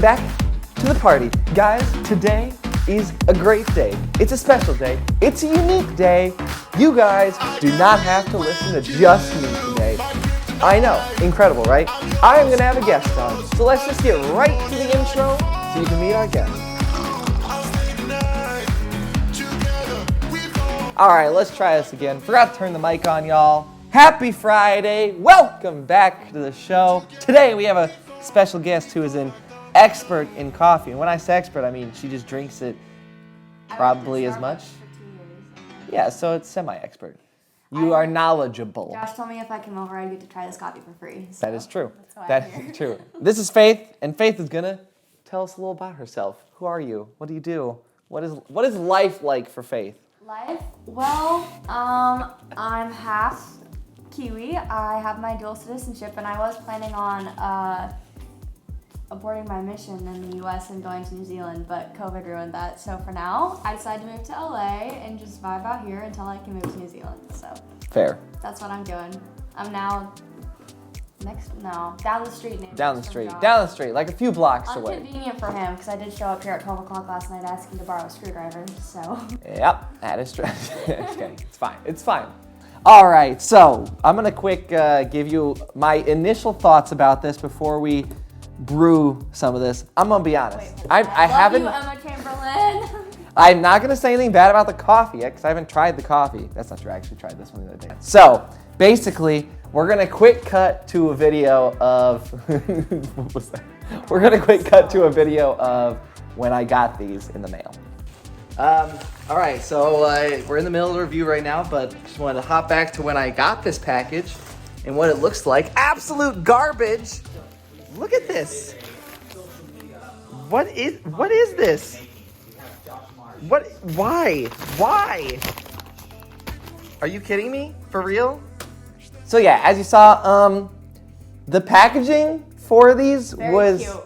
back to the party. Guys, today is a great day. It's a special day. It's a unique day. You guys do not have to listen to just me today. I know, incredible, right? I am gonna have a guest on, so let's just get right to the intro so you can meet our guest. All right, let's try this again. Forgot to turn the mic on, y'all. Happy Friday. Welcome back to the show. Today we have a special guest who is an expert in coffee. And when I say expert, I mean she just drinks it probably as much. Yeah, so it's semi-expert. You are knowledgeable. Josh told me if I came over, I'd get to try this coffee for free. So that is true. That is true. This is Faith, and Faith is gonna tell us a little about herself. Who are you? What do you do? What is life like for Faith? Life? Well, I'm half Kiwi. I have my dual citizenship, and I was planning on aborting my mission in the U.S. and going to New Zealand, but COVID ruined that. So for now, I decided to move to LA and just vibe out here until I can move to New Zealand. So fair. That's what I'm doing. I'm now down the street. Down the street, like a few blocks away. Inconvenient for him because I did show up here at 12 o'clock last night asking to borrow a screwdriver. So. Yep, that is true. It's fine. All right, so I'm gonna quick give you my initial thoughts about this before we brew some of this. I'm gonna be honest. I haven't. You, Emma Chamberlain. I'm not gonna say anything bad about the coffee yet because I haven't tried the coffee. That's not true. I actually tried this one the other day. So basically, we're gonna quick cut to a video of what was that? We're gonna quick cut to a video of when I got these in the mail. All right, so we're in the middle of the review right now, but just wanted to hop back to when I got this package and what it looks like. Absolute garbage. Look at this. What is this? Why? Are you kidding me? For real? So yeah, as you saw, the packaging for these was cute.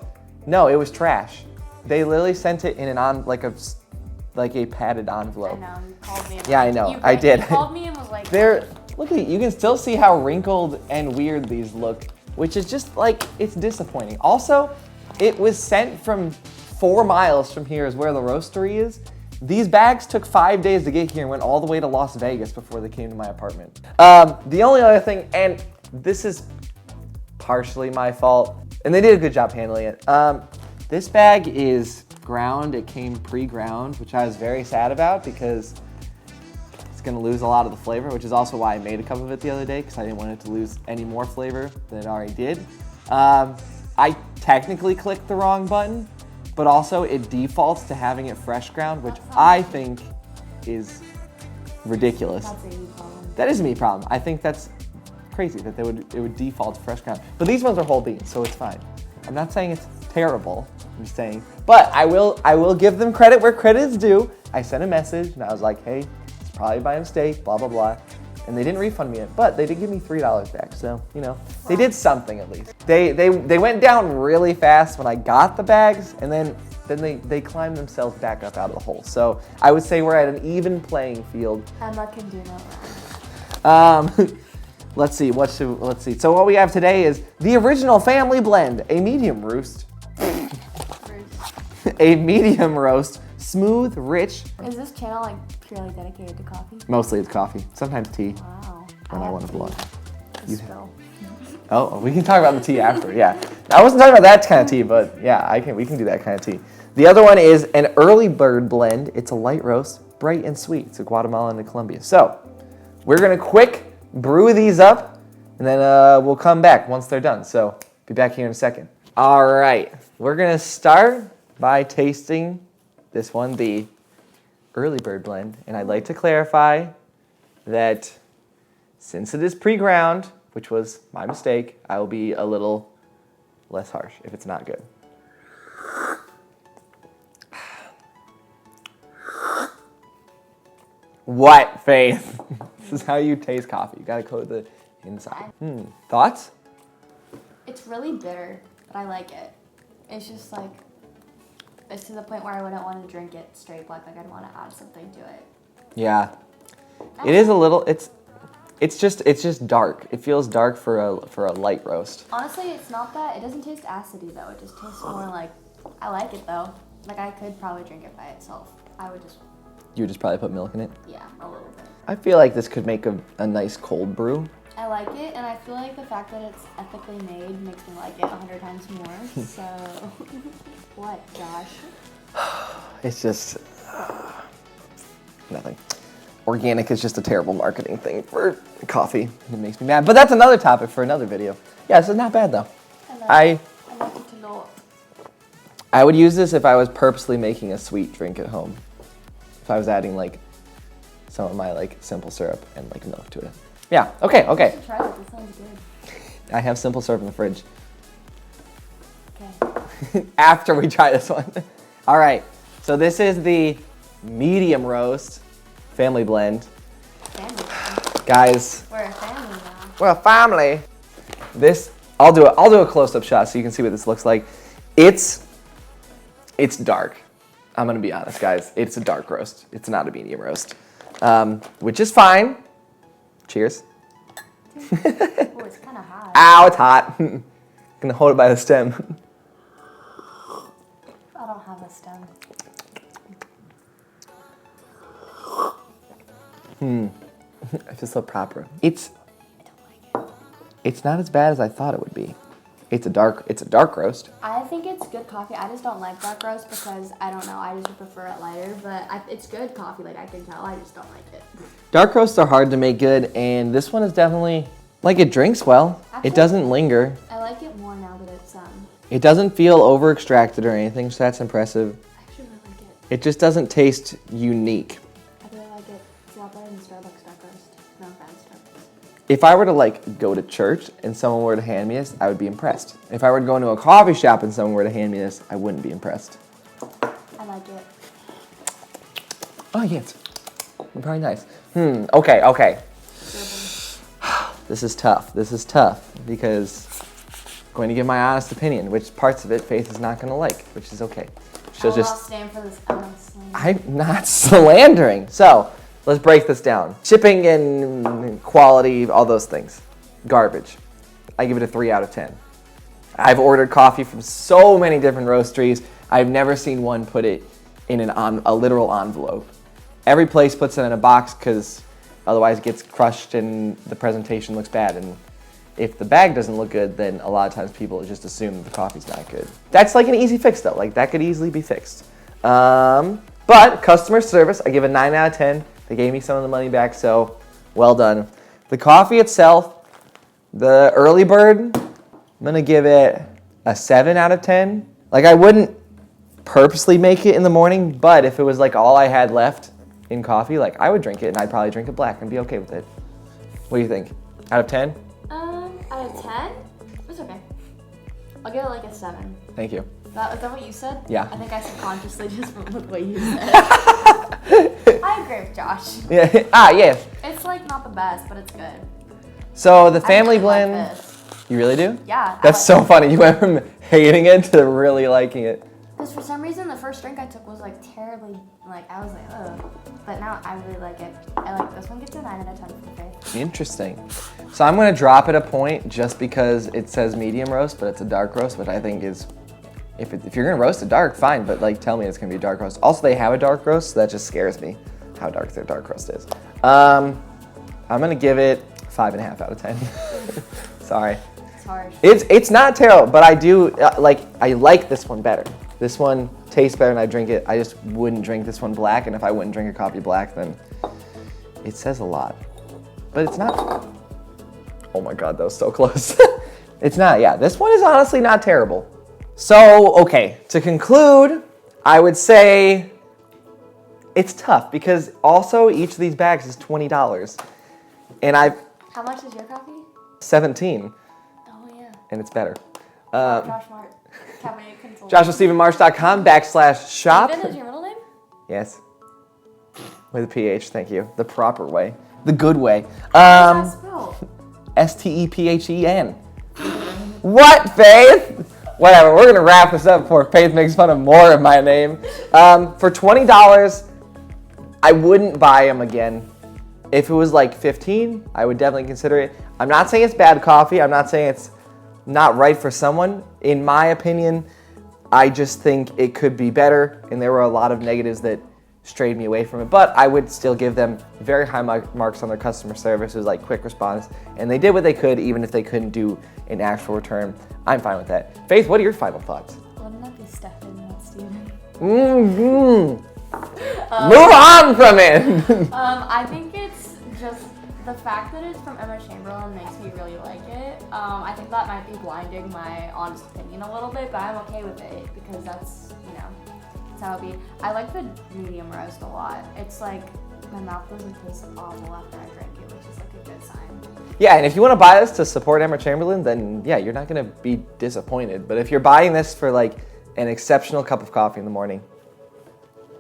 No, it was trash. They literally sent it in like a padded envelope. I know, you called me. Yeah, I know, I did. You called me and was like, look at it, you can still see how wrinkled and weird these look, which is just like, it's disappointing. Also, it was sent from 4 miles from here is where the roastery is. These bags took 5 days to get here and went all the way to Las Vegas before they came to my apartment. The only other thing, and this is partially my fault, and they did a good job handling it. This bag is ground. It came pre-ground, which I was very sad about because it's gonna lose a lot of the flavor, which is also why I made a cup of it the other day because I didn't want it to lose any more flavor than it already did. I technically clicked the wrong button, but also it defaults to having it fresh ground, which I think is ridiculous. that's a you problem. That is a me problem. I think that's crazy that it would default to fresh ground. But these ones are whole beans, so it's fine. I'm not saying it's terrible. I'm just saying, but I will give them credit where credit is due. I sent a message and I was like, hey, it's probably by mistake, blah, blah, blah. And they didn't refund me it, but they did give me $3 back. So, you know, they did something at least. They went down really fast when I got the bags, and then they climbed themselves back up out of the hole. So I would say we're at an even playing field. Emma can do no wrong. Let's see. So what we have today is the original family blend, a medium roast. A medium roast, smooth, rich. Is this channel like purely dedicated to coffee? Mostly it's coffee, sometimes tea. Wow. When I want to blow. Spill. Oh, we can talk about the tea after, yeah. I wasn't talking about that kind of tea, but yeah, we can do that kind of tea. The other one is an early bird blend. It's a light roast, bright and sweet. It's a Guatemalan and Colombia. So we're gonna quick brew these up, and then we'll come back once they're done. So be back here in a second. All right, we're gonna start by tasting this one, the early bird blend. And I'd like to clarify that since it is pre-ground, which was my mistake, I will be a little less harsh if it's not good. What, Faith? This is how you taste coffee. You gotta coat the inside. Thoughts? It's really bitter, but I like it. It's just like, it's to the point where I wouldn't want to drink it straight black. Like I'd want to add something to it. Yeah, it is a little. It's just dark. It feels dark for a light roast. Honestly, it's not that. It doesn't taste acidy though. It just tastes more like I like it though. Like I could probably drink it by itself. You would just probably put milk in it? Yeah, a little bit. I feel like this could make a nice cold brew. I like it, and I feel like the fact that it's ethically made makes me like it 100 times more. So, what, Josh? It's just nothing. Organic is just a terrible marketing thing for coffee. It makes me mad. But that's another topic for another video. Yeah, this is not bad though. I like it a lot. I would use this if I was purposely making a sweet drink at home. If I was adding like some of my like simple syrup and like milk to it. Yeah, okay. You should try it. This sounds good. I have simple syrup in the fridge. Okay. After we try this one. All right, so this is the medium roast family blend. Family. Guys, We're a family now. we're a family. This, I'll do a close-up shot so you can see what this looks like. It's dark. I'm gonna be honest, guys. It's a dark roast. It's not a medium roast, which is fine. Cheers. Oh, it's kind of hot. Ow, it's hot. Gonna hold it by the stem. I don't have a stem. I feel so proper. It's I don't like it. It's not as bad as I thought it would be. It's a dark roast. I think it's good coffee. I just don't like dark roast because I don't know. I just prefer it lighter, but it's good coffee. Like I can tell. I just don't like it. Dark roasts are hard to make good, and this one is definitely like it drinks well. Actually, it doesn't linger. I like it more now that it's It doesn't feel over extracted or anything, so that's impressive. I actually really like it. It just doesn't taste unique. I really like it. It's a lot better than Starbucks dark roast. No offense, Starbucks. If I were to like go to church and someone were to hand me this, I would be impressed. If I were to go into a coffee shop and someone were to hand me this, I wouldn't be impressed. I like it. Oh yes, very nice. Okay. This is tough because I'm going to give my honest opinion, which parts of it Faith is not going to like, which is okay. She'll I'll stand for this. I'm not slandering. So let's break this down. Shipping and quality, all those things. Garbage. I give it a 3 out of 10. I've ordered coffee from so many different roasteries. I've never seen one put it in a literal envelope. Every place puts it in a box because otherwise it gets crushed and the presentation looks bad. And if the bag doesn't look good, then a lot of times people just assume that the coffee's not good. That's like an easy fix though. Like that could easily be fixed. But customer service, I give a 9 out of 10. They gave me some of the money back, so well done. The coffee itself, the early bird, I'm gonna give it a 7 out of 10. Like I wouldn't purposely make it in the morning, but if it was like all I had left in coffee, like I would drink it and I'd probably drink it black and be okay with it. What do you think? Out of 10? Out of 10? It's okay. I'll give it like a 7. Thank you. Is that what you said? Yeah. I think I subconsciously just went with what you said. I agree with Josh. Yeah. Yes. It's like not the best, but it's good. So the family I really blend, like this. you really do? Yeah. That's so funny. You went from hating it to really liking it. Because for some reason the first drink I took was like terribly, like I was like, ugh. But now I really like it. I like this one. Gets a 9 out of 10 for Faith. Interesting. So I'm going to drop it a point just because it says medium roast, but it's a dark roast, which I think is, if you're going to roast it dark, fine, but like tell me it's going to be a dark roast. Also, they have a dark roast, so that just scares me how dark their dark roast is. I'm going to give it 5.5 out of 10. Sorry. It's hard. It's not terrible, but I do, I like this one better. This one tastes better and I drink it. I just wouldn't drink this one black, and if I wouldn't drink a coffee black, then it says a lot. But it's not, oh my God, that was so close. It's not, yeah, this one is honestly not terrible. So, okay, to conclude, I would say it's tough because also each of these bags is $20. And How much is your coffee? 17, Oh yeah. and it's better. Josh Mart. Cabinet consult. JoshuaStephenMarsh.com/shop. Steven is your middle name? Yes. With a PH, thank you. The proper way. The good way. How's that spelled? Stephen. What, Faith? Whatever, we're gonna wrap this up before Faith makes fun of more of my name. For $20, I wouldn't buy them again. If it was like $15, I would definitely consider it. I'm not saying it's bad coffee. I'm not saying it's not right for someone. In my opinion, I just think it could be better, and there were a lot of negatives that strayed me away from it, but I would still give them very high marks on their customer service. It was like quick response, and they did what they could, even if they couldn't do an actual return. I'm fine with that. Faith, what are your final thoughts? Wouldn't that be Stefan, not Steven? Move on from it. I think it's just the fact that it's from Emma Chamberlain makes me really like it. I think that might be blinding my honest opinion a little bit, but I'm okay with it because that's, that's how it be. I like the medium roast a lot. It's like my mouth doesn't taste awful after I drink it, which is like a good sign. Yeah, and if you want to buy this to support Emma Chamberlain, then yeah, you're not going to be disappointed. But if you're buying this for like an exceptional cup of coffee in the morning,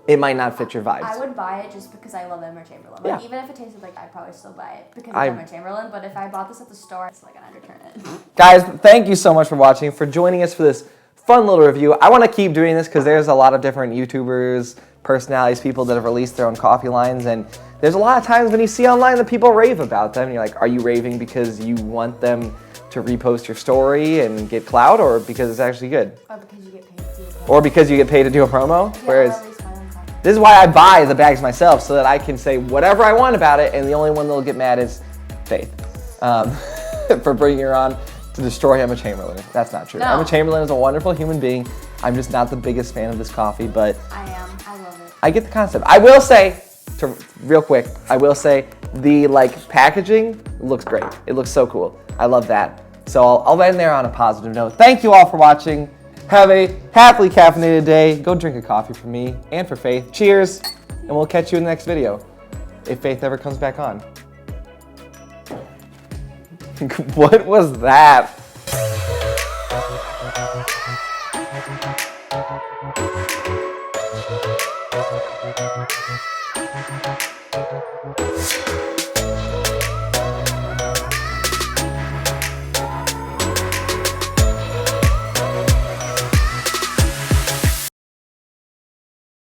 it might not fit your vibes. I would buy it just because I love Emma Chamberlain. Yeah. Even if it tasted like, I'd probably still buy it because of Emma Chamberlain. But if I bought this at the store, it's like I'd return it. Guys, thank you so much for watching, for joining us for this fun little review. I want to keep doing this because there's a lot of different YouTubers, personalities, people that have released their own coffee lines, and there's a lot of times when you see online that people rave about them, and you're like, are you raving because you want them to repost your story and get clout, or because it's actually good? Or because you get paid to do a promo. Or because you get paid to do a promo? Yeah, Whereas, or at least my own content. this is why I buy the bags myself, so that I can say whatever I want about it, and the only one that'll get mad is Faith for bringing her on to destroy Emma Chamberlain. That's not true. No. Emma Chamberlain is a wonderful human being. I'm just not the biggest fan of this coffee, but I am. I love it. I get the concept. I will say, real quick, I will say the packaging looks great. It looks so cool. I love that. So I'll end there on a positive note. Thank you all for watching. Have a happily caffeinated day. Go drink a coffee for me and for Faith. Cheers, and we'll catch you in the next video, if Faith ever comes back on. What was that?